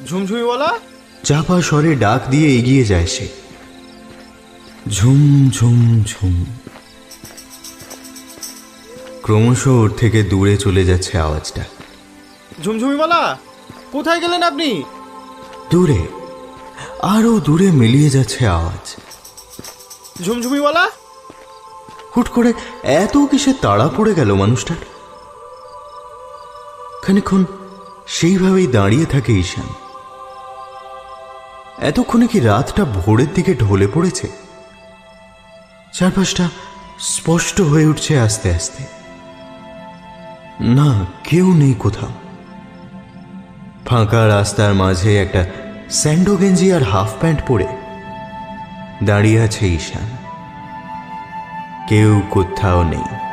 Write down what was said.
ঝুমঝুমিওয়ালা। চাপা স্বরে ডাক দিয়ে এগিয়ে যায় সে। ঝুম ঝুম ঝুম। ক্রমশ ওর থেকে দূরে চলে যাচ্ছে আওয়াজটা। ঝুমঝুমিওয়ালা, কোথায় গেলেন আপনি? দূরে, আরো দূরে মিলিয়ে যাচ্ছে আওয়াজ। ঝুমঝুমিওয়ালা। হুট করে এত কিসের তাড়া পড়ে গেল মানুষটার? খানিকক্ষণ সেইভাবেই দাঁড়িয়ে থাকে ঈশান। এতক্ষণে কি রাতটা ভোরের দিকে ঢলে পড়েছে? চারপাশটা স্পষ্ট হয়ে উঠছে আস্তে আস্তে। না, কেউ নেই কোথাও। ফাঁকা রাস্তার মাঝে একটা স্যান্ডো গেঞ্জি আর হাফ প্যান্ট পরে দাঁড়িয়ে আছে ঈশান। কেউ কোথাও নেই।